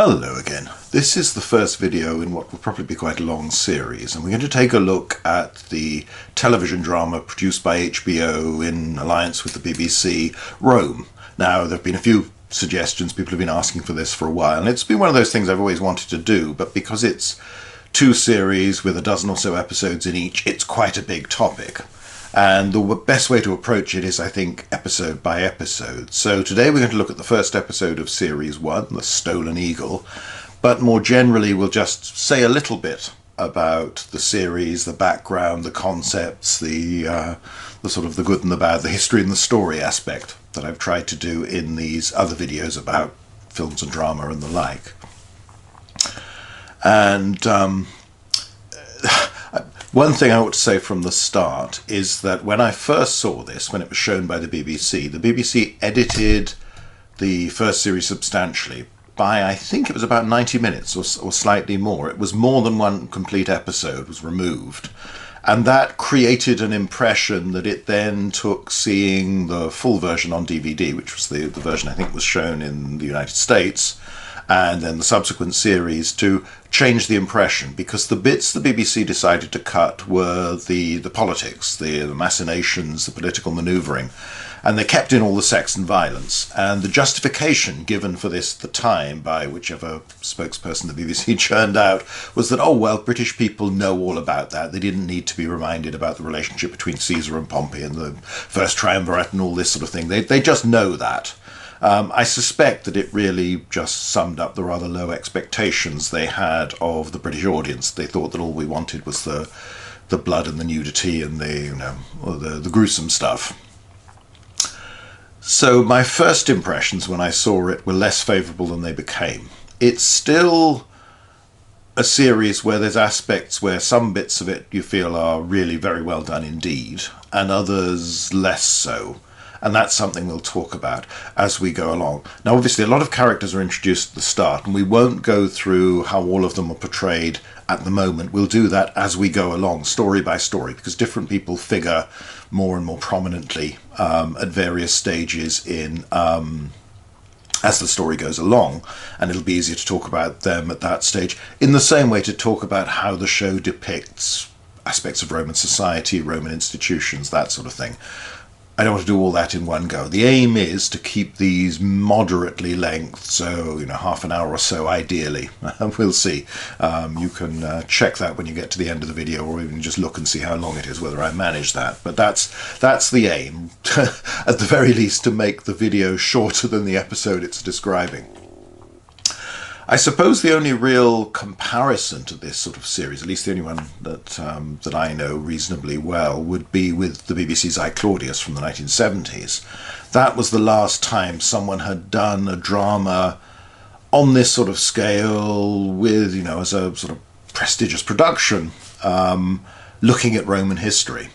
Hello again. This is the first video in what will probably be quite a long series, and we're going to take a look at the television drama produced by HBO in alliance with the BBC, Rome. Now, there have been a few suggestions, people have been asking for this for a while, and it's been one of those things I've always wanted to do, but because it's two series with a dozen or so episodes in each, it's quite a big topic. And the best way to approach it is, I think, episode by episode. So today we're going to look at the first episode of Series 1, The Stolen Eagle, but more generally we'll just say a little bit about the series, the background, the concepts, the sort of the good and the bad, the history and the story aspect that I've tried to do in these other videos about films and drama and the like. And one thing I ought to say from the start is that when I first saw this, when it was shown by the BBC edited the first series substantially by, I think it was about 90 minutes or slightly more. It was more than one complete episode was removed. And that created an impression that it then took seeing the full version on DVD, which was the version I think was shown in the United States, and then the subsequent series, to change the impression, because the bits the BBC decided to cut were the politics, the machinations, the political manoeuvring, and they kept in all the sex and violence. And the justification given for this at the time by whichever spokesperson the BBC churned out was that, oh well, British people know all about that. They didn't need to be reminded about the relationship between Caesar and Pompey and the first triumvirate and all this sort of thing. They just know that. I suspect that it really just summed up the rather low expectations they had of the British audience. They thought that all we wanted was the blood and the nudity and the gruesome stuff. So my first impressions when I saw it were less favourable than they became. It's still a series where there's aspects where some bits of it you feel are really very well done indeed, and others less so. And that's something we'll talk about as we go along. Now, obviously, a lot of characters are introduced at the start, and we won't go through how all of them are portrayed at the moment. We'll do that as we go along, story by story, because different people figure more and more prominently at various stages in as the story goes along, and it'll be easier to talk about them at that stage, in the same way to talk about how the show depicts aspects of Roman society, Roman institutions, that sort of thing. I don't want to do all that in one go. The aim is to keep these moderately length, so half an hour or so ideally. We'll see. You can check that when you get to the end of the video, or even just look and see how long it is, whether I manage that. But that's the aim, at the very least, to make the video shorter than the episode it's describing. I suppose the only real comparison to this sort of series, at least the only one that I know reasonably well, would be with the BBC's I, Claudius from the 1970s. That was the last time someone had done a drama on this sort of scale with, as a sort of prestigious production, looking at Roman history.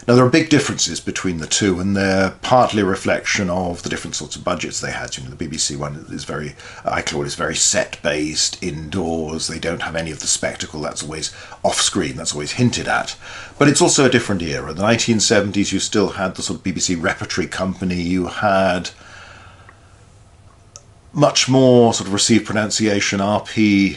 Now, there are big differences between the two, and they're partly a reflection of the different sorts of budgets they had. The BBC one is very, I, Claudius, very set-based, indoors. They don't have any of the spectacle. That's always off-screen. That's always hinted at. But it's also a different era. In the 1970s, you still had the sort of BBC repertory company. You had much more sort of received pronunciation, RP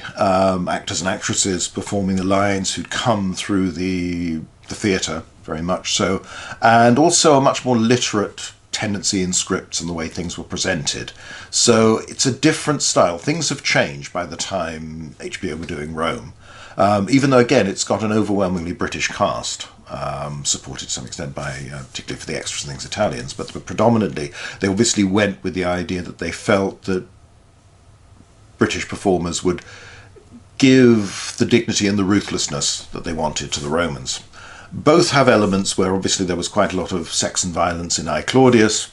actors and actresses performing the lines who'd come through the theatre, very much so, and also a much more literate tendency in scripts and the way things were presented. So it's a different style. Things have changed by the time HBO were doing Rome, even though, again, it's got an overwhelmingly British cast, supported to some extent by, particularly for the extras and things, Italians, but predominantly they obviously went with the idea that they felt that British performers would give the dignity and the ruthlessness that they wanted to the Romans. Both have elements where obviously there was quite a lot of sex and violence in I, Claudius,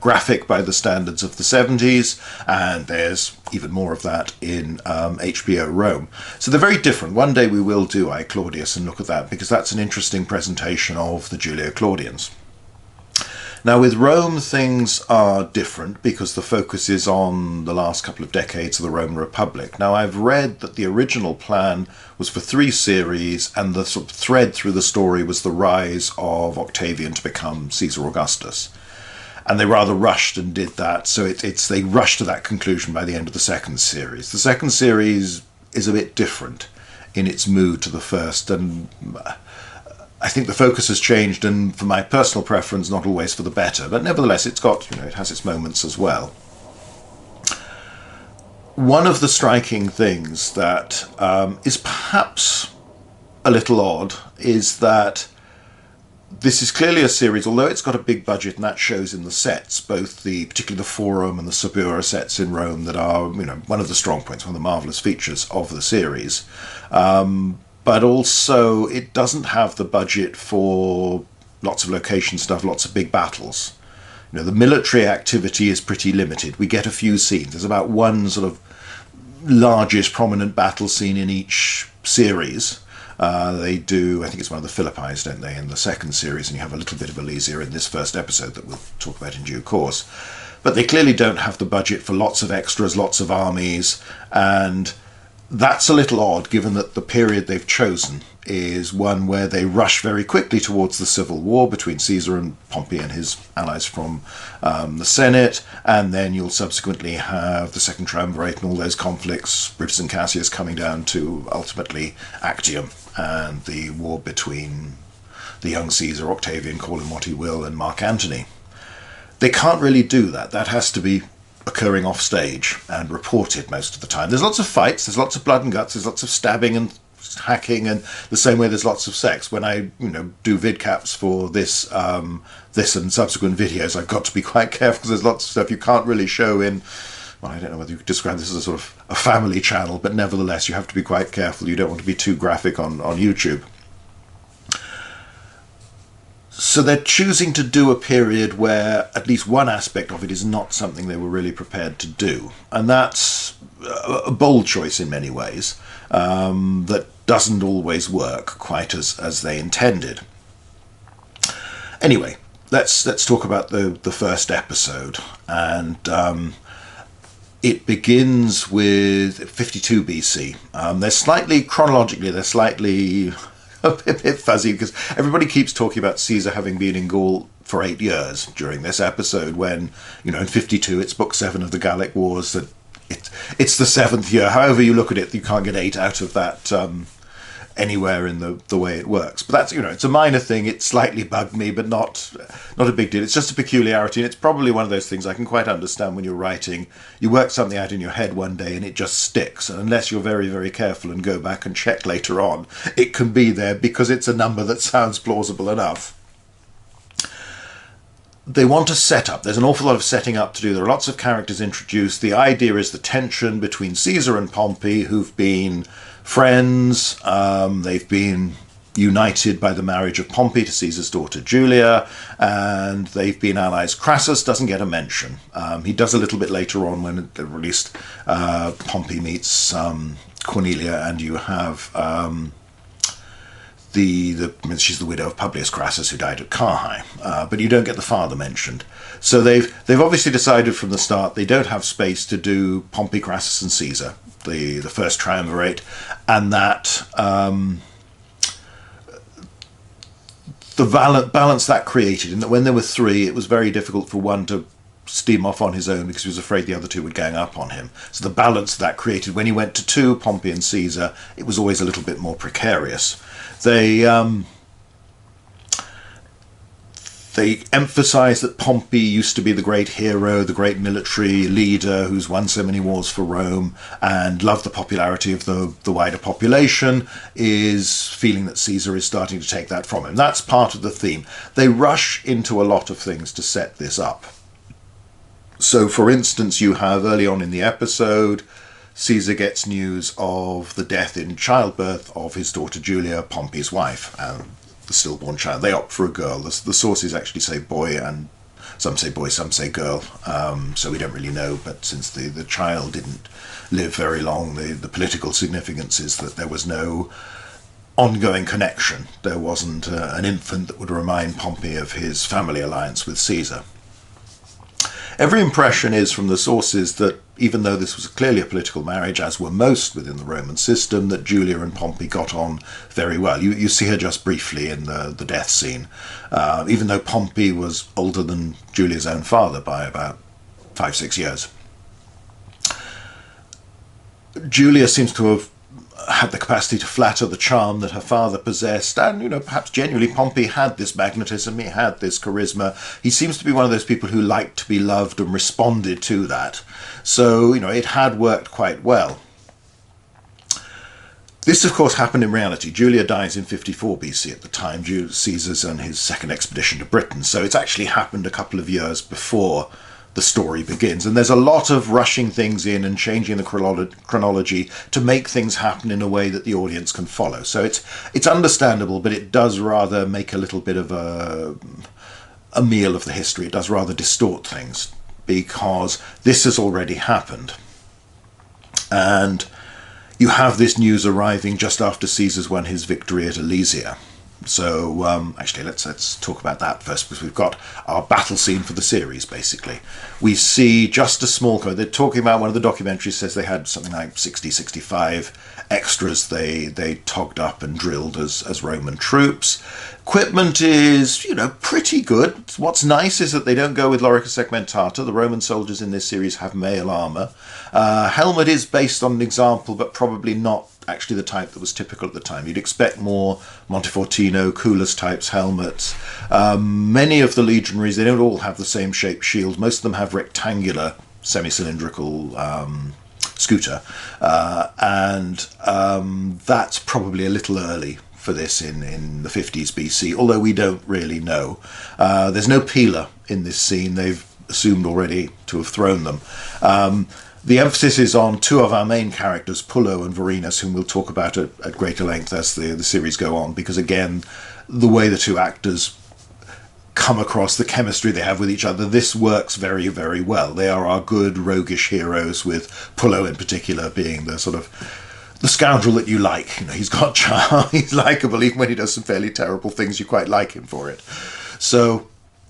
graphic by the standards of the 70s, and there's even more of that in HBO Rome. So they're very different. One day we will do I, Claudius and look at that, because that's an interesting presentation of the Julio-Claudians. Now, with Rome, things are different because the focus is on the last couple of decades of the Roman Republic. Now, I've read that the original plan was for 3 series, and the sort of thread through the story was the rise of Octavian to become Caesar Augustus. And they rather rushed and did that, so they rushed to that conclusion by the end of the second series. The second series is a bit different in its mood to the first, and I think the focus has changed, and for my personal preference, not always for the better. But nevertheless, it has its moments as well. One of the striking things that is perhaps a little odd is that this is clearly a series, although it's got a big budget, and that shows in the sets, particularly the Forum and the Suburra sets in Rome, that are one of the strong points, one of the marvellous features of the series. But also, it doesn't have the budget for lots of location stuff, lots of big battles. The military activity is pretty limited. We get a few scenes. There's about one sort of largest prominent battle scene in each series. They do, I think it's one of the Philippines, don't they, in the second series, and you have a little bit of Alesia in this first episode that we'll talk about in due course. But they clearly don't have the budget for lots of extras, lots of armies, and that's a little odd given that the period they've chosen is one where they rush very quickly towards the civil war between Caesar and Pompey and his allies from the Senate, and then you'll subsequently have the Second Triumvirate and all those conflicts, Brutus and Cassius, coming down to ultimately Actium and the war between the young Caesar, Octavian, call him what he will, and Mark Antony. They can't really do that. That has to be occurring off stage and reported most of the time. There's lots of fights, there's lots of blood and guts, there's lots of stabbing and hacking, and the same way there's lots of sex. When I do vidcaps for this and subsequent videos, I've got to be quite careful because there's lots of stuff you can't really show in, well, I don't know whether you could describe this as a sort of a family channel, but nevertheless you have to be quite careful. You don't want to be too graphic on YouTube. So they're choosing to do a period where at least one aspect of it is not something they were really prepared to do. And that's a bold choice in many ways, that doesn't always work quite as they intended. Anyway, let's talk about the first episode. And it begins with 52 BC. Chronologically, they're slightly a bit fuzzy because everybody keeps talking about Caesar having been in Gaul for 8 years during this episode, when in 52 it's book 7 of the Gallic Wars, that it's the 7th year. However you look at it, you can't get 8 out of that anywhere in the way it works. But that's it's a minor thing. It slightly bugged me, but not a big deal. It's just a peculiarity, and it's probably one of those things I can quite understand when you're writing. You work something out in your head one day and it just sticks, and unless you're very, very careful and go back and check later on, it can be there because it's a number that sounds plausible enough. They want a setup. There's an awful lot of setting up to do. There are lots of characters introduced. The idea is the tension between Caesar and Pompey, who've been friends. They've been united by the marriage of Pompey to Caesar's daughter Julia, and they've been allies. Crassus doesn't get a mention. He does a little bit later on when at least Pompey meets Cornelia, and you have she's the widow of Publius Crassus, who died at Carrhae, but you don't get the father mentioned. So they've obviously decided from the start they don't have space to do Pompey, Crassus, and Caesar, the first triumvirate, and that the balance that created, in that when there were 3, it was very difficult for one to steam off on his own because he was afraid the other 2 would gang up on him. So the balance that created, when he went to 2, Pompey and Caesar, it was always a little bit more precarious. They emphasize that Pompey used to be the great hero, the great military leader who's won so many wars for Rome and loved the popularity of the wider population, is feeling that Caesar is starting to take that from him. That's part of the theme. They rush into a lot of things to set this up. So, for instance, you have early on in the episode, Caesar gets news of the death in childbirth of his daughter Julia, Pompey's wife, and the stillborn child. They opt for a girl. The sources actually say boy, and some say boy, some say girl, so we don't really know. But since the child didn't live very long, the political significance is that there was no ongoing connection. There wasn't an infant that would remind Pompey of his family alliance with Caesar. Every impression is from the sources that even though this was clearly a political marriage, as were most within the Roman system, that Julia and Pompey got on very well. You see her just briefly in the death scene, even though Pompey was older than Julia's own father by about 5-6 years. Julia seems to have had the capacity to flatter the charm that her father possessed, and perhaps genuinely Pompey had this magnetism, he had this charisma. He seems to be one of those people who liked to be loved and responded to that. So it had worked quite well. This, of course, happened in reality. Julia dies in 54 BC at the time, Caesar's on his second expedition to Britain, so it's actually happened a couple of years before the story begins, and there's a lot of rushing things in and changing the chronology to make things happen in a way that the audience can follow. So it's understandable, but it does rather make a little bit of a meal of the history. It does rather distort things because this has already happened, and you have this news arriving just after Caesar's won his victory at Alesia. So actually, let's talk about that first, because we've got our battle scene for the series. Basically, we see just a small crew. They're talking about, one of the documentaries says they had something like 60-65 extras they togged up and drilled as Roman troops. Equipment is pretty good. What's nice is that they don't go with lorica segmentata. The Roman soldiers in this series have mail armour. Helmet is based on an example, but probably not actually the type that was typical at the time. You'd expect more Montefortino, Culas types helmets. Many of the legionaries, they don't all have the same shaped shield. Most of them have rectangular, semi-cylindrical scooter, and that's probably a little early for this in the 50s BC, although we don't really know. There's no peeler in this scene. They've assumed already to have thrown them. The emphasis is on two of our main characters, Pullo and Vorenus, whom we'll talk about at greater length as the series go on, because again, the way the two actors come across, the chemistry they have with each other, this works very, very well. They are our good roguish heroes, with Pullo in particular being the sort of the scoundrel that you like. He's got charm, he's likeable, even when he does some fairly terrible things, you quite like him for it. So,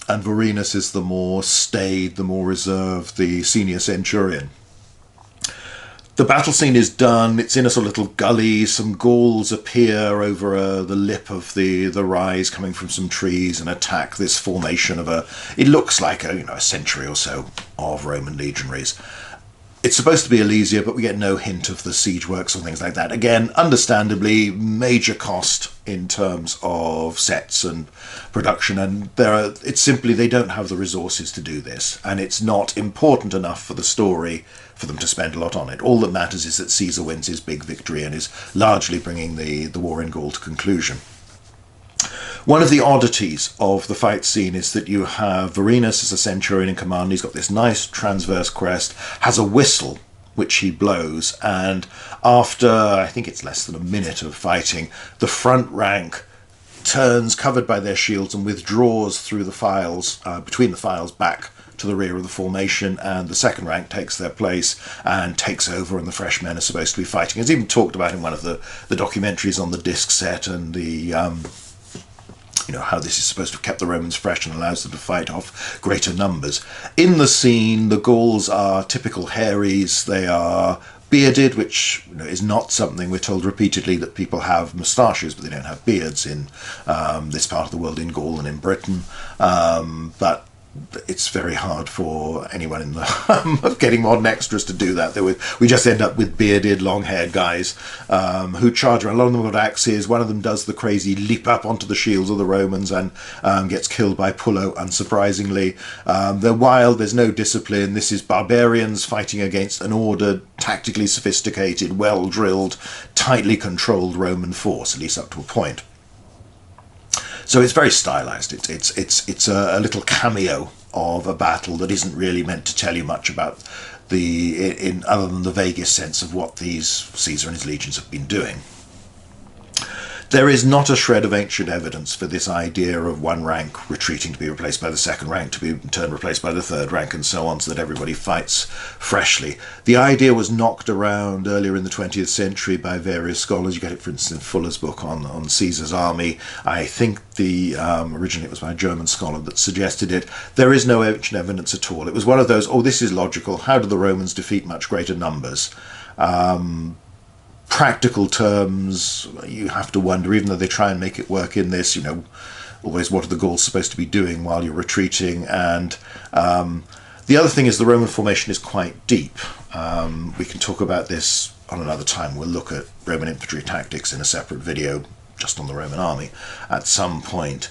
and Vorenus is the more staid, the more reserved, the senior centurion. The battle scene is done. It's in a sort of little gully. Some Gauls appear over the lip of the rise, coming from some trees, and attack this formation of it looks like a century or so of Roman legionaries. It's supposed to be Alesia, but we get no hint of the siege works or things like that. Again, understandably, major cost in terms of sets and production, and it's simply they don't have the resources to do this, and it's not important enough for the story for them to spend a lot on it. All that matters is that Caesar wins his big victory and is largely bringing the war in Gaul to conclusion. One of the oddities of the fight scene is that you have Vorenus as a centurion in command. He's got this nice transverse crest, has a whistle which he blows, and after, I think it's less than a minute of fighting, the front rank turns, covered by their shields, and withdraws through the files, between the files, back to the rear of the formation, and the second rank takes their place and takes over, and the fresh men are supposed to be fighting. It's even talked about in one of the documentaries on the disc set, and the how this is supposed to have kept the Romans fresh and allows them to fight off greater numbers. In the scene, the Gauls are typical Haries. They are bearded, which is not something we're told repeatedly, that people have moustaches, but they don't have beards in this part of the world, in Gaul and in Britain. But it's very hard for anyone in the getting modern extras to do that. We just end up with bearded, long-haired guys who charge around. A lot of them have got axes. One of them does the crazy leap up onto the shields of the Romans and gets killed by Pullo, unsurprisingly. They're wild. There's no discipline. This is barbarians fighting against an ordered, tactically sophisticated, well-drilled, tightly controlled Roman force, at least up to a point. So it's very stylized. It's a little cameo of a battle that isn't really meant to tell you much about other than the vaguest sense of what these Caesar and his legions have been doing. There is not a shred of ancient evidence for this idea of one rank retreating to be replaced by the second rank, to be in turn replaced by the third rank, and so on, so that everybody fights freshly. The idea was knocked around earlier in the 20th century by various scholars. You get it, for instance, in Fuller's book on Caesar's army. I think originally it was by a German scholar that suggested it. There is no ancient evidence at all. It was one of those, oh, this is logical. How do the Romans defeat much greater numbers? Practical terms, you have to wonder, even though they try and make it work in this, always what are the Gauls supposed to be doing while you're retreating? And the other thing is the Roman formation is quite deep. We can talk about this on another time. We'll look at Roman infantry tactics in a separate video just on the Roman army at some point.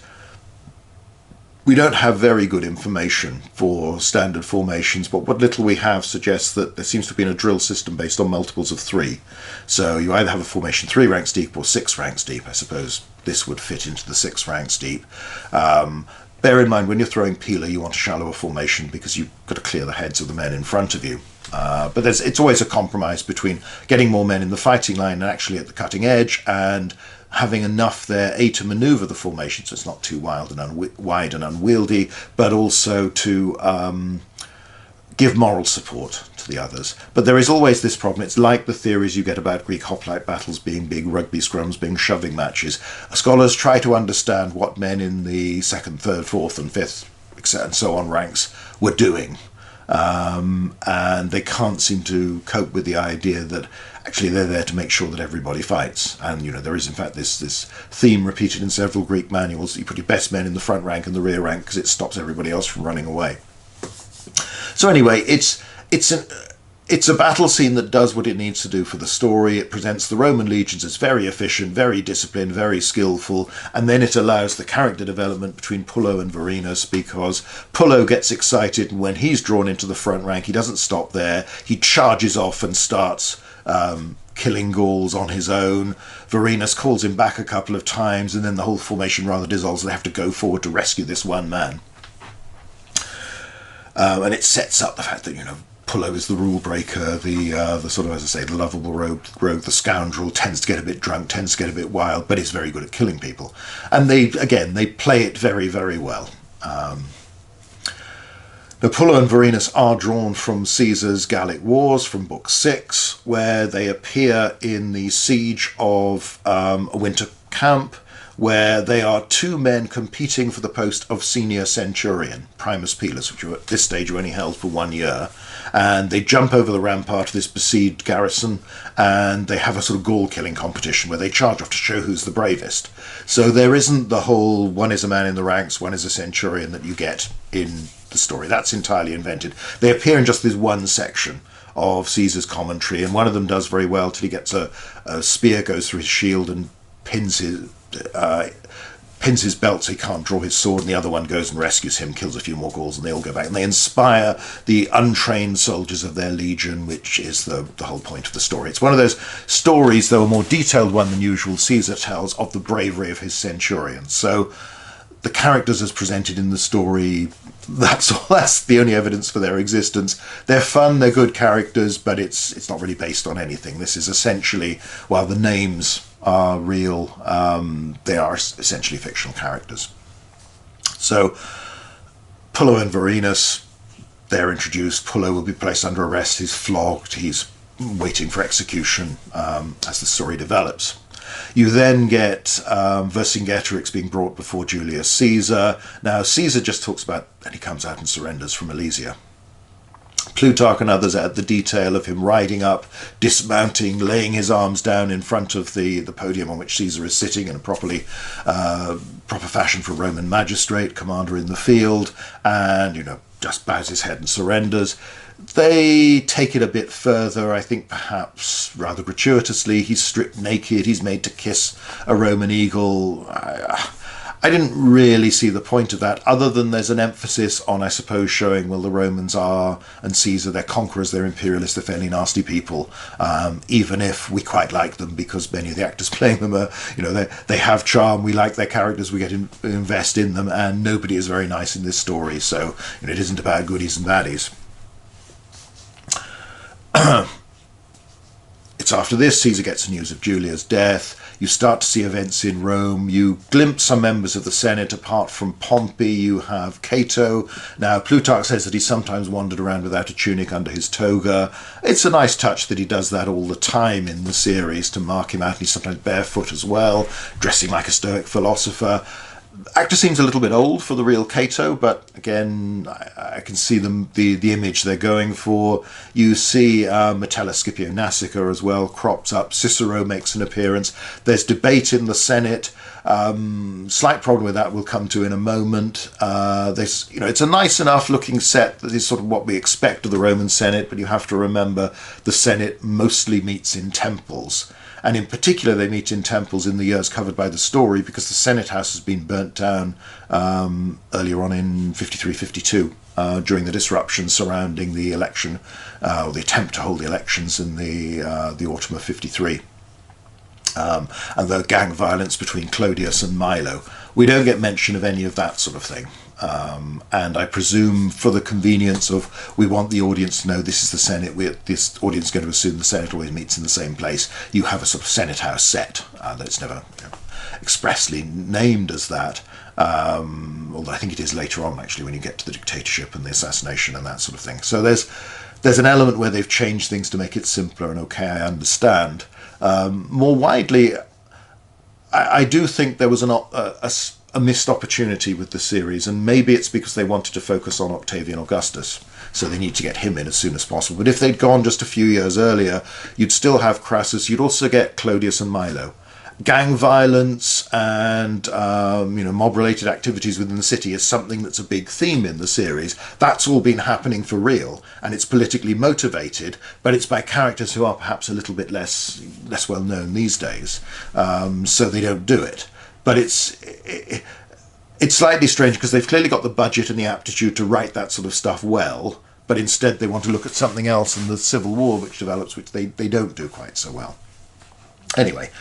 We don't have very good information for standard formations, but what little we have suggests that there seems to have been a drill system based on multiples of 3. So you either have a formation 3 ranks deep or 6 ranks deep. I suppose this would fit into the 6 ranks deep. Bear in mind, when you're throwing Pila, you want a shallower formation because you've got to clear the heads of the men in front of you. But it's always a compromise between getting more men in the fighting line and actually at the cutting edge, and having enough there, to manoeuvre the formation so it's not too wide and unwieldy, but also to give moral support to the others. But there is always this problem. It's like the theories you get about Greek hoplite battles being big rugby scrums, being shoving matches. Scholars try to understand what men in the 2nd, 3rd, 4th and 5th and so on ranks were doing. And they can't seem to cope with the idea that actually they're there to make sure that everybody fights. And there is in fact this theme repeated in several Greek manuals that you put your best men in the front rank and the rear rank because it stops everybody else from running away. So anyway, it's a battle scene that does what it needs to do for the story. It presents the Roman legions as very efficient, very disciplined, very skillful, and then it allows the character development between Pullo and Vorenus, because Pullo gets excited, and when he's drawn into the front rank, he doesn't stop there. He charges off and starts killing Gauls on his own. Vorenus calls him back a couple of times, and then the whole formation rather dissolves. They have to go forward to rescue this one man. And it sets up the fact that, Pullo is the rule breaker, the sort of, as I say, the lovable rogue, the scoundrel, tends to get a bit drunk, tends to get a bit wild, but is very good at killing people. And they play it very, very well. Pullo and Vorenus are drawn from Caesar's Gallic Wars, from Book 6, where they appear in the siege of a winter camp, where they are 2 men competing for the post of senior centurion, Primus Pilus, which at this stage are only held for 1 year. And they jump over the rampart of this besieged garrison, and they have a sort of Gaul killing competition where they charge off to show who's the bravest. So there isn't the whole one is a man in the ranks, one is a centurion that you get in the story. That's entirely invented. They appear in just this one section of Caesar's commentary, and one of them does very well till he gets a spear goes through his shield and pins his belt so he can't draw his sword, and the other one goes and rescues him, kills a few more Gauls, and they all go back. And they inspire the untrained soldiers of their legion, which is the whole point of the story. It's one of those stories, though a more detailed one than usual, Caesar tells of the bravery of his centurions. So the characters as presented in the story, that's the only evidence for their existence. They're fun, they're good characters, but it's not really based on anything. This is essentially, while the names are real, they are essentially fictional characters. So Pullo and Vorenus, they're introduced. Pullo will be placed under arrest, he's flogged, he's waiting for execution as the story develops. You then get Vercingetorix being brought before Julius Caesar. Now Caesar just talks about, and he comes out and surrenders from Alesia. Plutarch and others add the detail of him riding up, dismounting, laying his arms down in front of the podium on which Caesar is sitting in a proper fashion for a Roman magistrate, commander in the field, and, just bows his head and surrenders. They take it a bit further, I think perhaps rather gratuitously. He's stripped naked, he's made to kiss a Roman eagle. I didn't really see the point of that, other than there's an emphasis on, I suppose, showing, well, the Romans are, and Caesar, they're conquerors, they're imperialists, they're fairly nasty people, even if we quite like them because many of the actors playing them are, they have charm, we like their characters, we get to invest in them, and nobody is very nice in this story, so it isn't about goodies and baddies. It's months after this, Caesar gets news of Julia's death. You start to see events in Rome. You glimpse some members of the Senate. Apart from Pompey, you have Cato. Now, Plutarch says that he sometimes wandered around without a tunic under his toga. It's a nice touch that he does that all the time in the series to mark him out. And he's sometimes barefoot as well, dressing like a Stoic philosopher. Actor seems a little bit old for the real Cato, but again, I can see the image they're going for. You see Metellus Scipio Nasica as well crops up. Cicero makes an appearance. There's debate in the Senate. Slight problem with that we'll come to in a moment. It's a nice enough looking set that is sort of what we expect of the Roman Senate, but you have to remember the Senate mostly meets in temples. And in particular, they meet in temples in the years covered by the story because the Senate House has been burnt down earlier on in 53-52 during the disruption surrounding the election, or the attempt to hold the elections in the autumn of 53. And the gang violence between Clodius and Milo. We don't get mention of any of that sort of thing. And I presume for the convenience of, we want the audience to know this is the Senate, this audience is going to assume the Senate always meets in the same place. You have a sort of Senate House set, that it's never expressly named as that. Although I think it is later on, actually, when you get to the dictatorship and the assassination and that sort of thing. So there's an element where they've changed things to make it simpler, and okay, I understand. More widely, I do think there was a missed opportunity with the series, and maybe it's because they wanted to focus on Octavian Augustus, so they need to get him in as soon as possible. But if they'd gone just a few years earlier, you'd still have Crassus, you'd also get Clodius and Milo. Gang violence and mob-related activities within the city is something that's a big theme in the series. That's all been happening for real, and it's politically motivated, but it's by characters who are perhaps a little bit less well known these days, so they don't do it. But it's slightly strange because they've clearly got the budget and the aptitude to write that sort of stuff well, but instead they want to look at something else in the Civil War which develops, which they don't do quite so well. Anyway,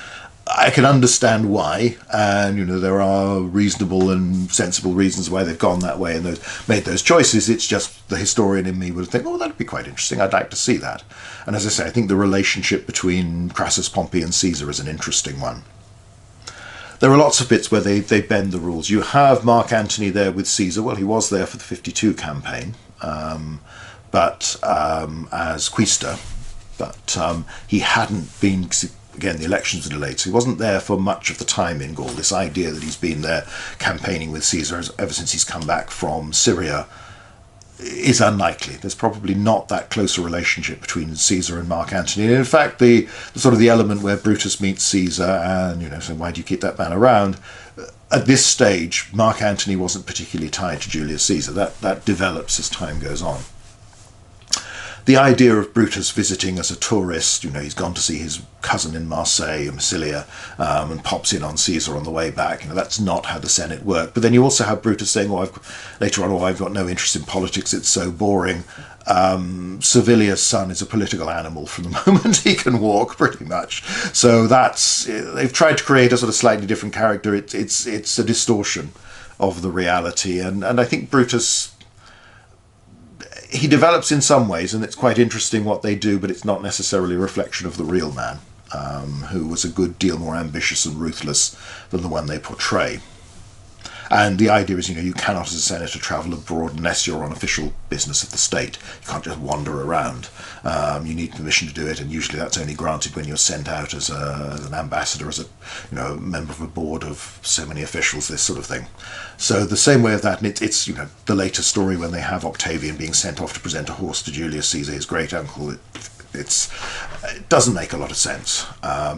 I can understand why, and there are reasonable and sensible reasons why they've gone that way and made those choices. It's just the historian in me would think, oh, that'd be quite interesting, I'd like to see that. And as I say, I think the relationship between Crassus, Pompey and Caesar is an interesting one. There are lots of bits where they bend the rules. You have Mark Antony there with Caesar. Well, he was there for the 52 campaign, but as quaestor, but he hadn't been. Again, the elections were delayed, so he wasn't there for much of the time in Gaul. This idea that he's been there campaigning with Caesar ever since he's come back from Syria is unlikely. There's probably not that close a relationship between Caesar and Mark Antony. And in fact, the sort of the element where Brutus meets Caesar and, so why do you keep that man around? At this stage, Mark Antony wasn't particularly tied to Julius Caesar. That develops as time goes on. The idea of Brutus visiting as a tourist, he's gone to see his cousin in Marseille, in Massilia, and pops in on Caesar on the way back. That's not how the Senate worked. But then you also have Brutus saying, later on, I've got no interest in politics, it's so boring. Servilia's son is a political animal from the moment he can walk, pretty much. So they've tried to create a sort of slightly different character. It's a distortion of the reality. And I think Brutus, he develops in some ways, and it's quite interesting what they do, but it's not necessarily a reflection of the real man, who was a good deal more ambitious and ruthless than the one they portray. And the idea is, you cannot as a senator travel abroad unless you're on official business of the state. You can't just wander around. You need permission to do it, and usually that's only granted when you're sent out as an ambassador, as a member of a board of so many officials, this sort of thing. So the same way of that, and it's the later story when they have Octavian being sent off to present a horse to Julius Caesar, his great uncle. It doesn't make a lot of sense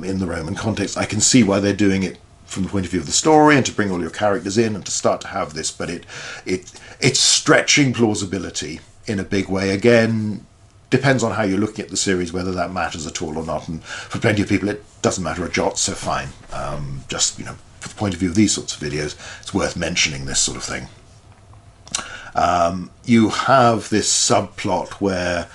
in the Roman context. I can see why they're doing it from the point of view of the story and to bring all your characters in and to start to have this, but it's stretching plausibility in a big way. Again, depends on how you're looking at the series whether that matters at all or not, and for plenty of people it doesn't matter a jot, so fine. Just from the point of view of these sorts of videos, it's worth mentioning this sort of thing. You have this subplot where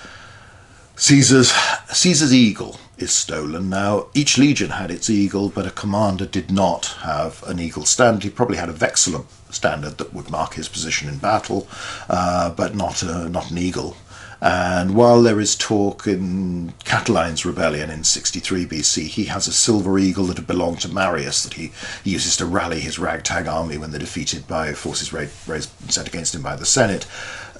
Caesar's eagle is stolen. Now, each legion had its eagle, but a commander did not have an eagle standard. He probably had a vexillum standard that would mark his position in battle, but not an eagle. And while there is talk in Catiline's rebellion in 63 BC, he has a silver eagle that had belonged to Marius that he uses to rally his ragtag army when they're defeated by forces sent against him by the Senate.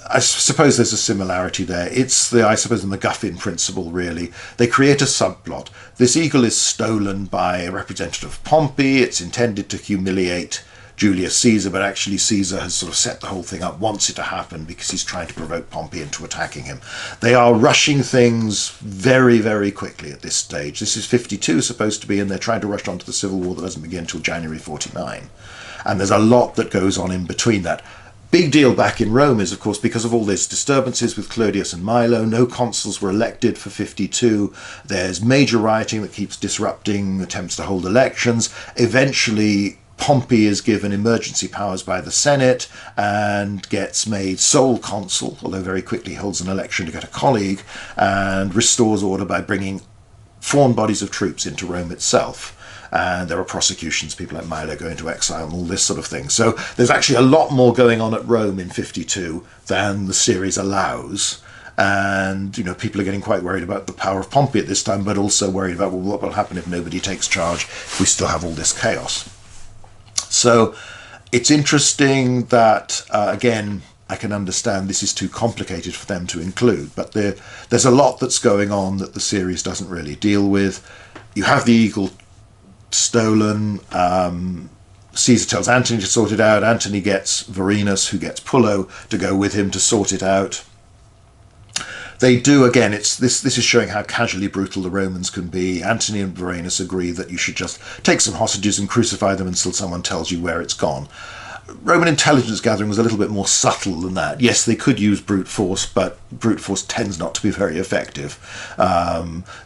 I suppose there's a similarity there. It's I suppose, the MacGuffin principle, really. They create a subplot. This eagle is stolen by a representative of Pompey. It's intended to humiliate Julius Caesar, but actually Caesar has sort of set the whole thing up, wants it to happen because he's trying to provoke Pompey into attacking him. They are rushing things very, very quickly at this stage. This is 52 supposed to be, and they're trying to rush on to the Civil War that doesn't begin until January 49. And there's a lot that goes on in between that. Big deal back in Rome is, of course, because of all these disturbances with Clodius and Milo, no consuls were elected for 52. There's major rioting that keeps disrupting attempts to hold elections. Eventually, Pompey is given emergency powers by the Senate and gets made sole consul, although very quickly holds an election to get a colleague, and restores order by bringing foreign bodies of troops into Rome itself. And there are prosecutions, people like Milo go into exile and all this sort of thing. So there's actually a lot more going on at Rome in 52 than the series allows. And, people are getting quite worried about the power of Pompey at this time, but also worried about, well, what will happen if nobody takes charge, if we still have all this chaos. So it's interesting that, again, I can understand this is too complicated for them to include, but there's a lot that's going on that the series doesn't really deal with. You have the eagle stolen. Caesar tells Antony to sort it out. Antony gets Varenus, who gets Pullo, to go with him to sort it out. They do, again, this is showing how casually brutal the Romans can be. Antony and Varenus agree that you should just take some hostages and crucify them until someone tells you where it's gone. Roman intelligence gathering was a little bit more subtle than that. Yes, they could use brute force, but brute force tends not to be very effective.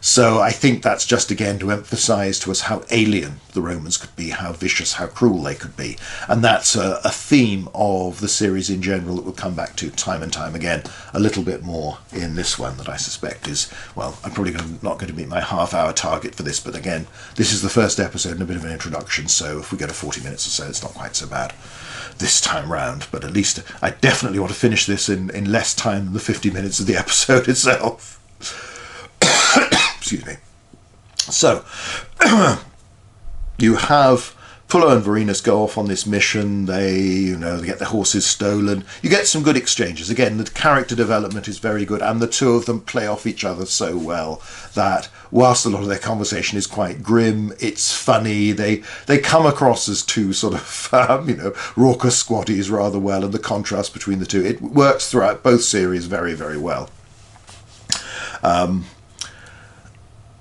So I think that's just, again, to emphasize to us how alien the Romans could be, how vicious, how cruel they could be. And that's a theme of the series in general that we'll come back to time and time again, a little bit more in this one that I suspect is, well, I'm probably not going to meet my half-hour target for this, but again, this is the first episode and a bit of an introduction, so if we go to 40 minutes or so, it's not quite so bad this time round, but at least I definitely want to finish this in less time than the 50 minutes of the episode itself. Excuse me. So, you have Pullo and Varenus go off on this mission. They get their horses stolen. You get some good exchanges. Again, the character development is very good, and the two of them play off each other so well that whilst a lot of their conversation is quite grim, it's funny. They come across as two sort of raucous squaddies rather well, and the contrast between the two, it works throughout both series very, very well.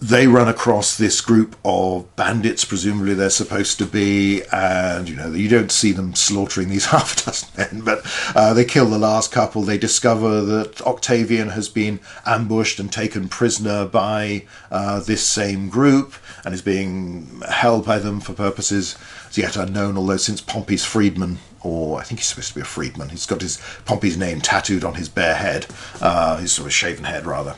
They run across this group of bandits, presumably they're supposed to be, and you don't see them slaughtering these half a dozen men, but they kill the last couple. They discover that Octavian has been ambushed and taken prisoner by this same group and is being held by them for purposes as yet unknown, although since Pompey's freedman, or I think he's supposed to be a freedman, he's got Pompey's name tattooed on his bare head, his sort of shaven head rather.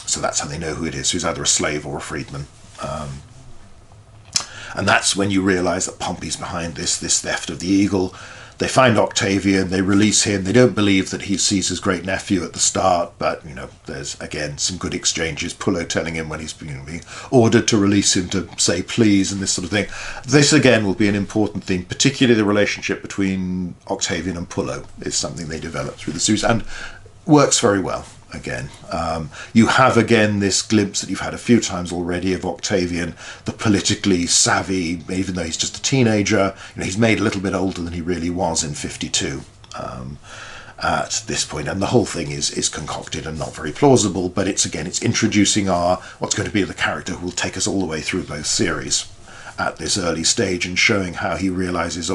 So that's how they know who it is. So he's either a slave or a freedman. And that's when you realise that Pompey's behind this theft of the eagle. They find Octavian, they release him. They don't believe that he's Caesar's great nephew at the start, but, there's, again, some good exchanges. Pullo telling him when he's being ordered to release him to say please and this sort of thing. This, again, will be an important thing, particularly the relationship between Octavian and Pullo is something they develop through the series and works very well. Again, you have again this glimpse that you've had a few times already of Octavian, the politically savvy, even though he's just a teenager. He's made a little bit older than he really was in 52 at this point, and the whole thing is concocted and not very plausible. But it's introducing what's going to be the character who will take us all the way through both series at this early stage, and showing how he realizes,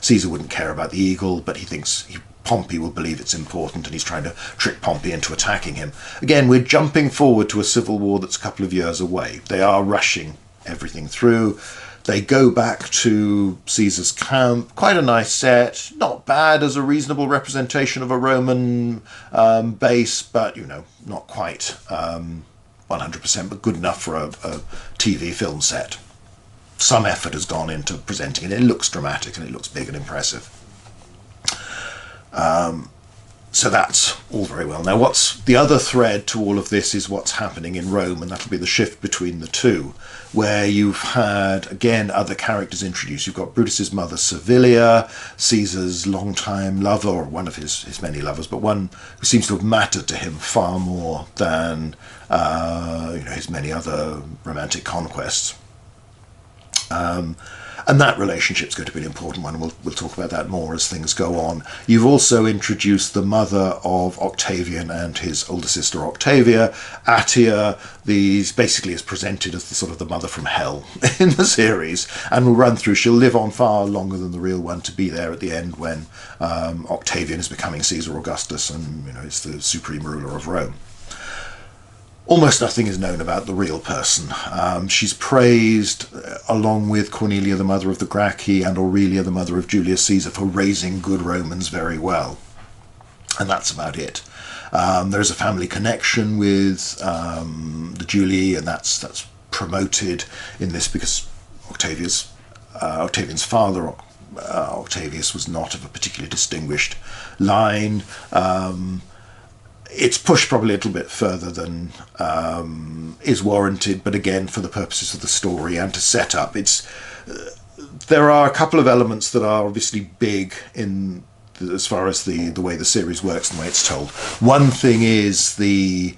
Caesar wouldn't care about the eagle, but he thinks Pompey will believe it's important, and he's trying to trick Pompey into attacking him. Again, we're jumping forward to a civil war that's a couple of years away. They are rushing everything through. They go back to Caesar's camp. Quite a nice set. Not bad as a reasonable representation of a Roman base, but, not quite 100%, but good enough for a TV film set. Some effort has gone into presenting it. It looks dramatic and it looks big and impressive. So that's All very well. Now, what's the other thread to all of this is what's happening in Rome, and that'll be the shift between the two, where you've had, again, other characters introduced. You've got Brutus's mother, Servilia, Caesar's longtime lover, or one of his many lovers, but one who seems to have mattered to him far more than his many other romantic conquests. And that relationship's going to be an important one, and we'll talk about that more as things go on. You've also introduced the mother of Octavian and his older sister Octavia, Attia. These basically is presented as the sort of the mother from hell in the series, and we'll run through. She'll live on far longer than the real one to be there at the end when Octavian is becoming Caesar Augustus and is the supreme ruler of Rome. Almost nothing is known about the real person. She's praised, along with Cornelia, the mother of the Gracchi, and Aurelia, the mother of Julius Caesar, for raising good Romans very well. And that's about it. There's a family connection with the Julii, and that's promoted in this because Octavian's father, Octavius, was not of a particularly distinguished line. It's pushed probably a little bit further than is warranted, but again, for the purposes of the story and to set up, there are a couple of elements that are obviously big in as far as the way the series works and the way it's told. One thing is the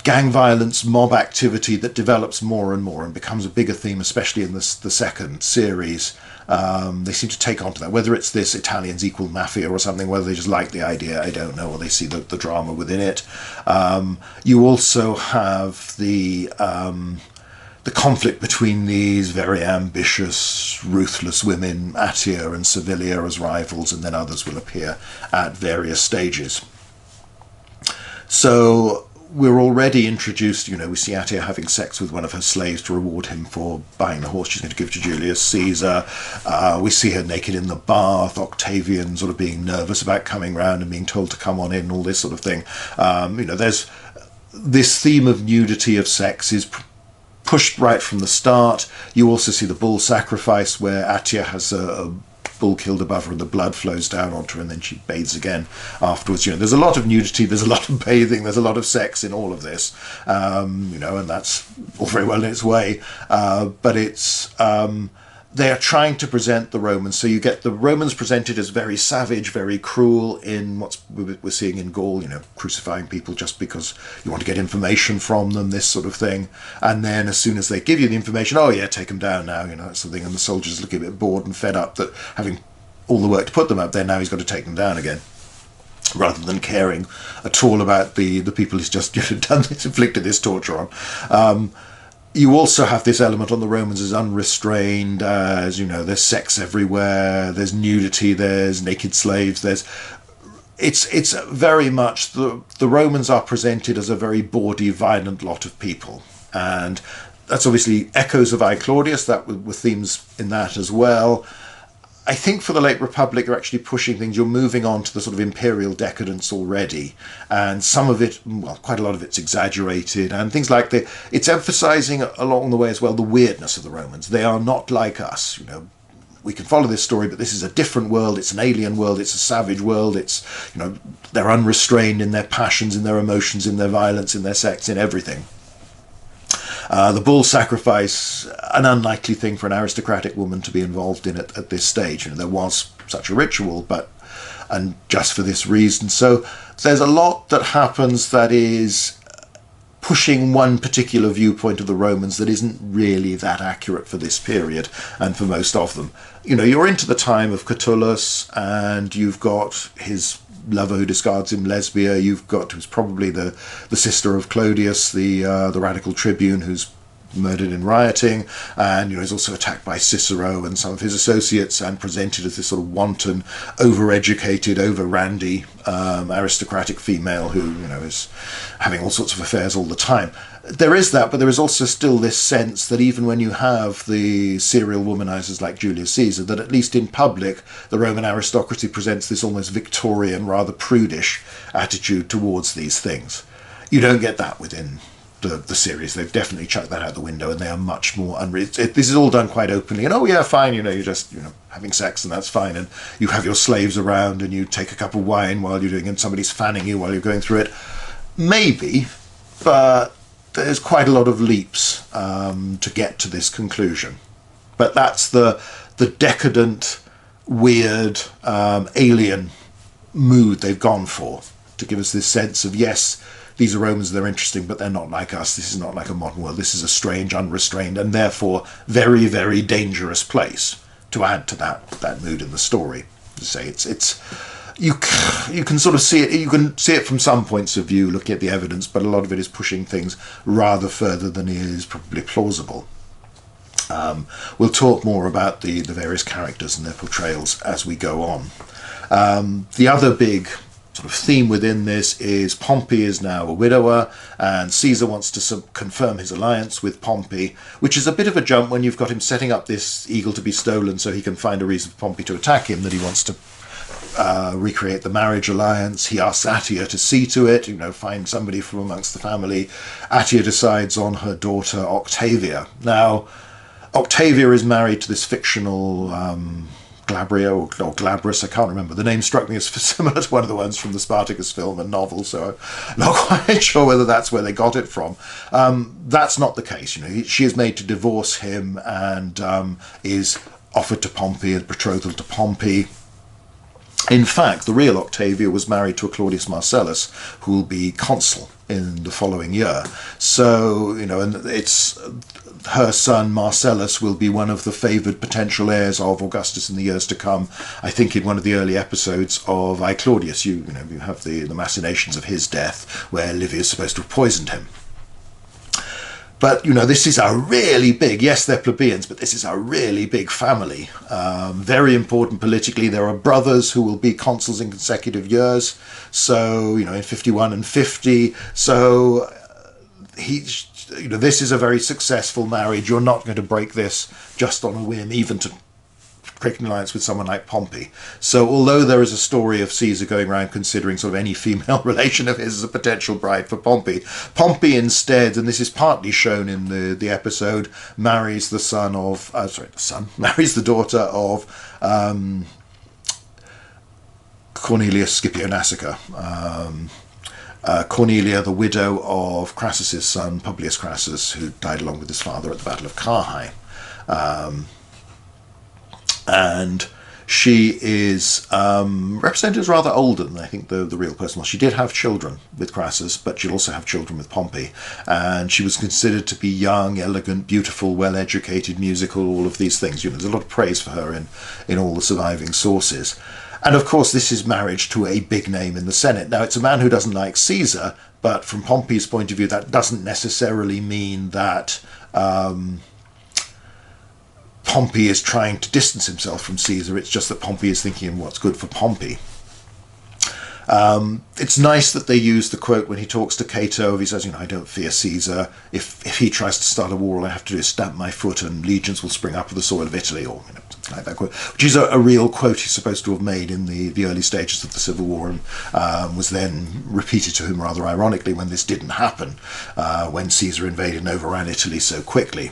gang violence, mob activity that develops more and more and becomes a bigger theme, especially in the second series. They seem to take on to that. Whether it's this Italians equal mafia or something, whether they just like the idea, I don't know, or they see the drama within it. You also have the conflict between these very ambitious, ruthless women, Attia and Servilia, as rivals, and then others will appear at various stages. So we're already introduced, we see Attia having sex with one of her slaves to reward him for buying the horse she's going to give to Julius Caesar. We see her naked in the bath, Octavian sort of being nervous about coming round and being told to come on in, all this sort of thing. There's this theme of nudity, of sex, is pushed right from the start. You also see the bull sacrifice where Attia has a bull killed above her and the blood flows down onto her and then she bathes again afterwards. There's a lot of nudity, there's a lot of bathing, there's a lot of sex in all of this, and that's all very well in its way, but it's they are trying to present the Romans, so you get the Romans presented as very savage, very cruel in what we're seeing in Gaul, crucifying people just because you want to get information from them, this sort of thing. And then as soon as they give you the information, oh yeah, take them down now, that's the thing. And the soldiers look a bit bored and fed up that having all the work to put them up there, now he's got to take them down again, rather than caring at all about the people he's just done this, inflicted this torture on. You also have this element on the Romans as unrestrained, as there's sex everywhere, there's nudity, there's naked slaves, it's very much the Romans are presented as a very bawdy, violent lot of people, and that's obviously echoes of I Claudius, that were themes in that as well. I think for the late Republic, you're actually pushing things. You're moving on to the sort of imperial decadence already. And some of it, well, quite a lot of it's exaggerated. And things like it's emphasizing along the way as well the weirdness of the Romans. They are not like us. We can follow this story, but this is a different world. It's an alien world. It's a savage world. It's, they're unrestrained in their passions, in their emotions, in their violence, in their sex, in everything. The bull sacrifice, an unlikely thing for an aristocratic woman to be involved in at this stage. There was such a ritual, and just for this reason. So there's a lot that happens that is pushing one particular viewpoint of the Romans that isn't really that accurate for this period and for most of them. You're into the time of Catullus, and you've got his lover who discards him, Lesbia. You've got who's probably the sister of Clodius, the radical tribune who's murdered in rioting, and he's also attacked by Cicero and some of his associates and presented as this sort of wanton, overeducated, over-randy aristocratic female who is having all sorts of affairs all the time. There is that, but there is also still this sense that even when you have the serial womanizers like Julius Caesar, that at least in public, the Roman aristocracy presents this almost Victorian, rather prudish attitude towards these things. You don't get that within the series. They've definitely chucked that out the window, and they are much more this is all done quite openly, and oh yeah, fine, you're just having sex, and that's fine, and you have your slaves around, and you take a cup of wine while you're doing it, and somebody's fanning you while you're going through it. Maybe, but there's quite a lot of leaps to get to this conclusion. But that's the decadent, weird, alien mood they've gone for, to give us this sense of, yes, these are Romans, they're interesting, but they're not like us. This is not like a modern world. This is a strange, unrestrained, and therefore very, very dangerous place, to add to that mood in the story. To say it's you can sort of see it. You can see it from some points of view, looking at the evidence, but a lot of it is pushing things rather further than is probably plausible. We'll talk more about the various characters and their portrayals as we go on. The other big sort of theme within this is Pompey is now a widower, and Caesar wants to confirm his alliance with Pompey, which is a bit of a jump when you've got him setting up this eagle to be stolen so he can find a reason for Pompey to attack him, that he wants to recreate the marriage alliance. He asks Attia to see to it, find somebody from amongst the family. Attia decides on her daughter Octavia. Now, Octavia is married to this fictional Glabria or Glabrus, I can't remember. The name struck me as similar to one of the ones from the Spartacus film and novel, so I'm not quite sure whether that's where they got it from. That's not the case. She is made to divorce him and is offered to Pompey, a betrothal to Pompey. In fact, the real Octavia was married to a Claudius Marcellus, who will be consul in the following year. So, and it's her son Marcellus will be one of the favoured potential heirs of Augustus in the years to come. I think in one of the early episodes of I Claudius, you have the machinations of his death, where Livia is supposed to have poisoned him. But, this is a really big, yes, they're plebeians, but this is a really big family. Very important politically. There are brothers who will be consuls in consecutive years. So, in 51 and 50. So, this is a very successful marriage. You're not going to break this just on a whim, even to create an alliance with someone like Pompey. So although there is a story of Caesar going around considering sort of any female relation of his as a potential bride for Pompey, Pompey instead, and this is partly shown in the episode, marries the marries the daughter of Cornelius Scipio Nasica. Cornelia, the widow of Crassus's son, Publius Crassus, who died along with his father at the Battle of Carrhae. And she is represented as rather older than I think the real person was. She did have children with Crassus, but she'll also have children with Pompey. And she was considered to be young, elegant, beautiful, well-educated, musical, all of these things. There's a lot of praise for her in all the surviving sources. And of course, this is marriage to a big name in the Senate. Now, it's a man who doesn't like Caesar, but from Pompey's point of view, that doesn't necessarily mean that Pompey is trying to distance himself from Caesar. It's just that Pompey is thinking of what's good for Pompey. It's nice that they use the quote when he talks to Cato. He says, I don't fear Caesar. If he tries to start a war, all I have to do is stamp my foot and legions will spring up with the soil of Italy, or something like that quote, which is a real quote he's supposed to have made in the early stages of the Civil War, and was then repeated to him rather ironically when this didn't happen, when Caesar invaded and overran Italy so quickly.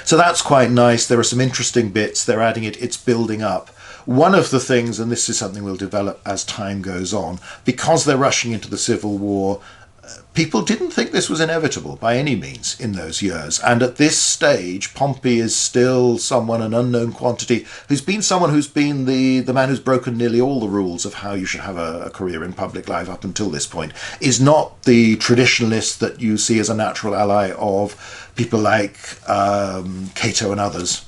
So that's quite nice. There are some interesting bits. They're adding it's building up. One of the things, and this is something we'll develop as time goes on, because they're rushing into the Civil War, people didn't think this was inevitable by any means in those years. And at this stage, Pompey is still an unknown quantity, who's been the man who's broken nearly all the rules of how you should have a career in public life up until this point, is not the traditionalist that you see as a natural ally of people like Cato and others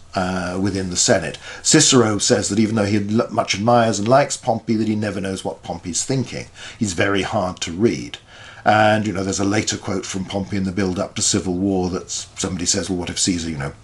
within the Senate. Cicero says that even though he much admires and likes Pompey, that he never knows what Pompey's thinking. He's very hard to read. And, there's a later quote from Pompey in the build-up to civil war that somebody says, well, what if Caesar,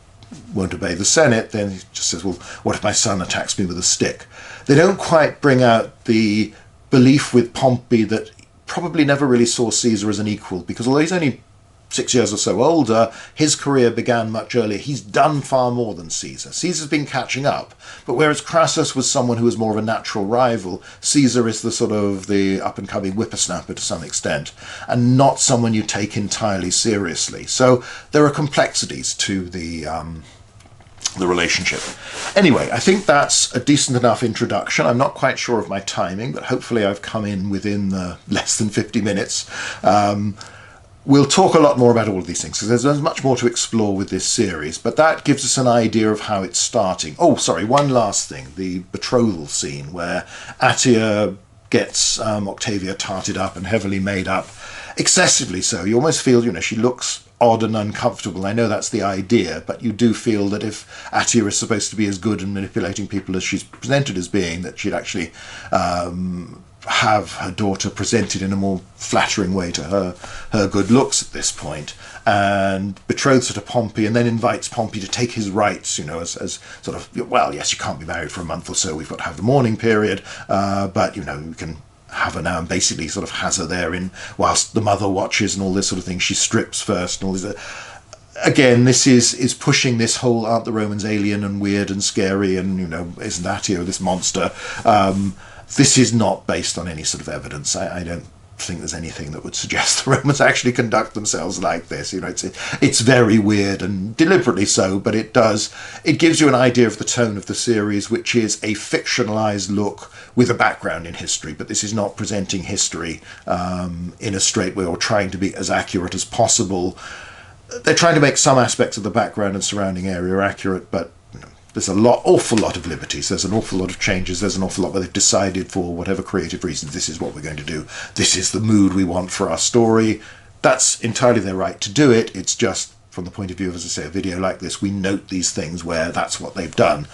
won't obey the Senate? Then he just says, well, what if my son attacks me with a stick? They don't quite bring out the belief with Pompey that probably never really saw Caesar as an equal, because although he's only 6 years or so older, his career began much earlier. He's done far more than Caesar. Caesar's been catching up, but whereas Crassus was someone who was more of a natural rival, Caesar is the sort of the up-and-coming whippersnapper to some extent, and not someone you take entirely seriously. So there are complexities to the relationship. Anyway, I think that's a decent enough introduction. I'm not quite sure of my timing, but hopefully I've come in within less than 50 minutes. We'll talk a lot more about all of these things, because there's much more to explore with this series, but that gives us an idea of how it's starting. Oh, sorry, one last thing. The betrothal scene where Attia gets Octavia tarted up and heavily made up, excessively so. You almost feel, she looks odd and uncomfortable. I know that's the idea, but you do feel that if Attia is supposed to be as good in manipulating people as she's presented as being, that she'd actually have her daughter presented in a more flattering way to her good looks at this point, and betroths her to Pompey, and then invites Pompey to take his rights, as sort of, well, yes, you can't be married for a month or so, we've got to have the mourning period, but, you can have her now, and basically sort of has her there in whilst the mother watches and all this sort of thing. She strips first and all this. Again, this is pushing this whole aren't the Romans alien and weird and scary and, isn't Attio this monster? This is not based on any sort of evidence. I don't think there's anything that would suggest the Romans actually conduct themselves like this. It's very weird and deliberately so, but it gives you an idea of the tone of the series, which is a fictionalized look with a background in history, but this is not presenting history in a straight way or trying to be as accurate as possible. They're trying to make some aspects of the background and surrounding area accurate, but there's awful lot of liberties. There's an awful lot of changes. There's an awful lot where they've decided for whatever creative reasons, this is what we're going to do. This is the mood we want for our story. That's entirely their right to do it. It's just from the point of view of, as I say, a video like this, we note these things where that's what they've done,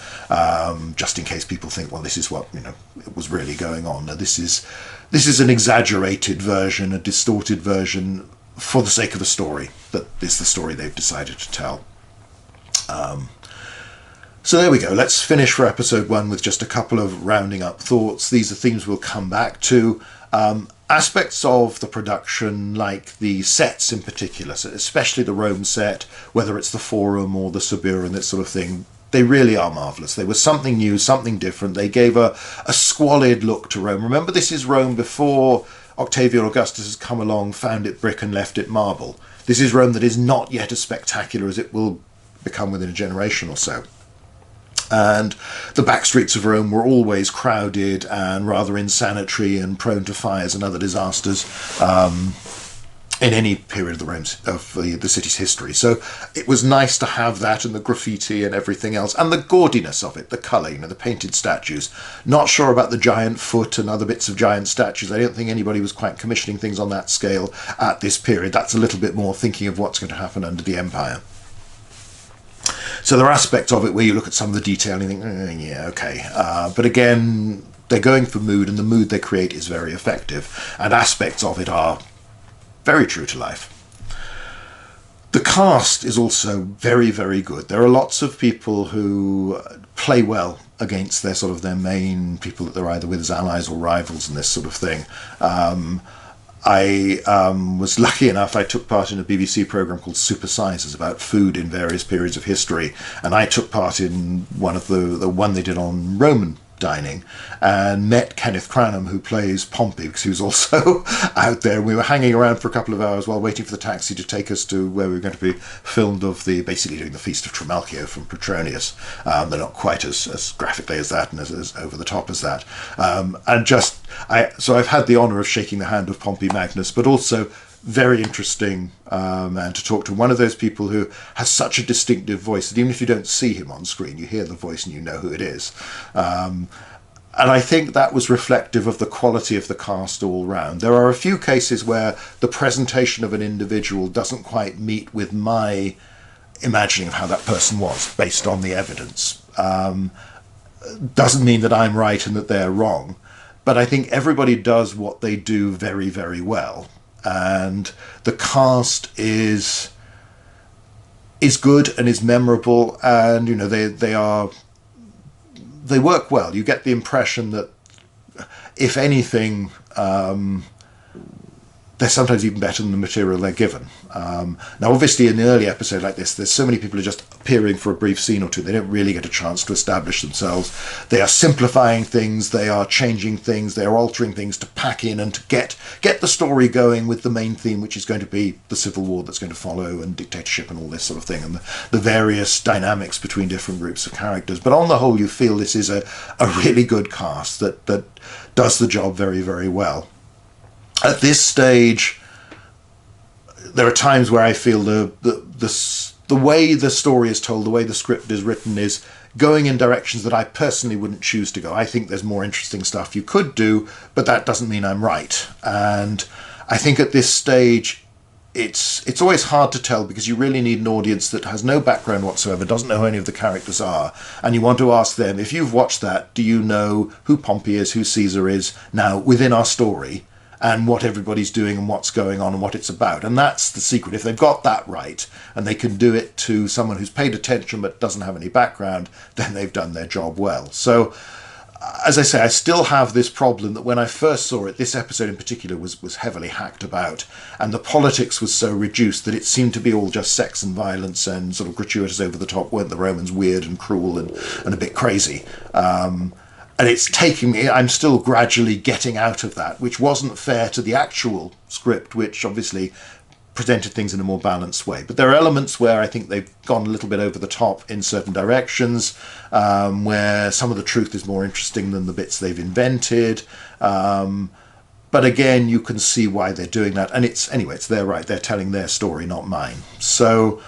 just in case people think, well, this is what it was really going on. Now, this is an exaggerated version, a distorted version, for the sake of a story that is the story they've decided to tell. So there we go. Let's finish for episode 1 with just a couple of rounding up thoughts. These are themes we'll come back to. Aspects of the production, like the sets in particular, so especially the Rome set, whether it's the Forum or the Subura and that sort of thing, they really are marvellous. They were something new, something different. They gave a squalid look to Rome. Remember, this is Rome before Octavian Augustus has come along, found it brick and left it marble. This is Rome that is not yet as spectacular as it will become within a generation or so. And the back streets of Rome were always crowded and rather insanitary and prone to fires and other disasters in any period of the city's history. So it was nice to have that, and the graffiti and everything else, and the gaudiness of it, the colour, the painted statues. Not sure about the giant foot and other bits of giant statues. I don't think anybody was quite commissioning things on that scale at this period. That's a little bit more thinking of what's going to happen under the Empire. So there are aspects of it where you look at some of the detail and you think, yeah, okay. But again, they're going for mood, and the mood they create is very effective. And aspects of it are very true to life. The cast is also very, very good. There are lots of people who play well against their main people that they're either with as allies or rivals and this sort of thing. I was lucky enough, I took part in a BBC programme called Super Sizes about food in various periods of history, and I took part in one of the one they did on Roman dining, and met Kenneth Cranham, who plays Pompey, because he was also out there. We were hanging around for a couple of hours while waiting for the taxi to take us to where we were going to be filmed basically doing the Feast of Trimalchio from Petronius. They're not quite as graphically as that and as over the top as that. So I've had the honour of shaking the hand of Pompey Magnus, but also very interesting, and to talk to one of those people who has such a distinctive voice that even if you don't see him on screen, you hear the voice and you know who it is. And I think that was reflective of the quality of the cast all round. There are a few cases where the presentation of an individual doesn't quite meet with my imagining of how that person was based on the evidence. Doesn't mean that I'm right and that they're wrong, but I think everybody does what they do very, very well. And the cast is good and is memorable, and they work well. You get the impression that, if anything, they they're sometimes even better than the material they're given. Now, obviously, in the early episode like this, there's so many people who are just appearing for a brief scene or two. They don't really get a chance to establish themselves. They are simplifying things. They are changing things. They are altering things to pack in and to get the story going with the main theme, which is going to be the civil war that's going to follow, and dictatorship and all this sort of thing, and the various dynamics between different groups of characters. But on the whole, you feel this is a really good cast that does the job very, very well. At this stage, there are times where I feel the way the story is told, the way the script is written, is going in directions that I personally wouldn't choose to go. I think there's more interesting stuff you could do, but that doesn't mean I'm right. And I think at this stage, it's always hard to tell, because you really need an audience that has no background whatsoever, doesn't know who any of the characters are, and you want to ask them, if you've watched that, do you know who Pompey is, who Caesar is now within our story, and what everybody's doing and what's going on and what it's about? And that's the secret. If they've got that right, and they can do it to someone who's paid attention but doesn't have any background, then they've done their job well. So, as I say, I still have this problem that when I first saw it, this episode in particular was heavily hacked about, and the politics was so reduced that it seemed to be all just sex and violence and sort of gratuitous over the top. Weren't the Romans weird and cruel and a bit crazy? And it's taking me, I'm still gradually getting out of that, which wasn't fair to the actual script, which obviously presented things in a more balanced way. But there are elements where I think they've gone a little bit over the top in certain directions, where some of the truth is more interesting than the bits they've invented. But again, you can see why they're doing that. And it's their right. They're telling their story, not mine. So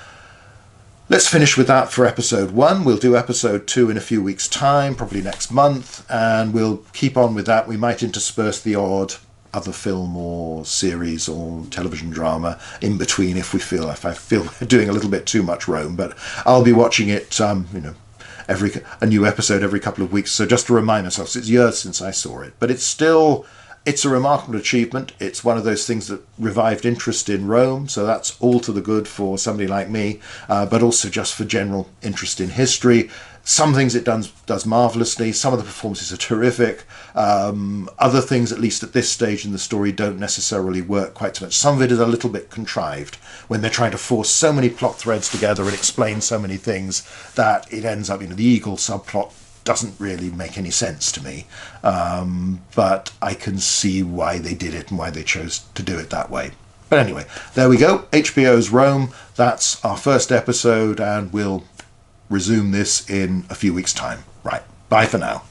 let's finish with that for episode 1. We'll do episode 2 in a few weeks' time, probably next month, and we'll keep on with that. We might intersperse the odd other film or series or television drama in between if I feel we're doing a little bit too much Rome. But I'll be watching it, a new episode every couple of weeks. So just to remind ourselves, it's years since I saw it, but it's a remarkable achievement. It's one of those things that revived interest in Rome, so that's all to the good for somebody like me, but also just for general interest in history. Some things it does marvellously. Some of the performances are terrific. Other things, at least at this stage in the story, don't necessarily work quite so much. Some of it is a little bit contrived when they're trying to force so many plot threads together and explain so many things that it ends up, the eagle subplot doesn't really make any sense to me. But I can see why they did it and why they chose to do it that way. But anyway, there we go. HBO's Rome. That's our first episode, and we'll resume this in a few weeks' time. Right. Bye for now.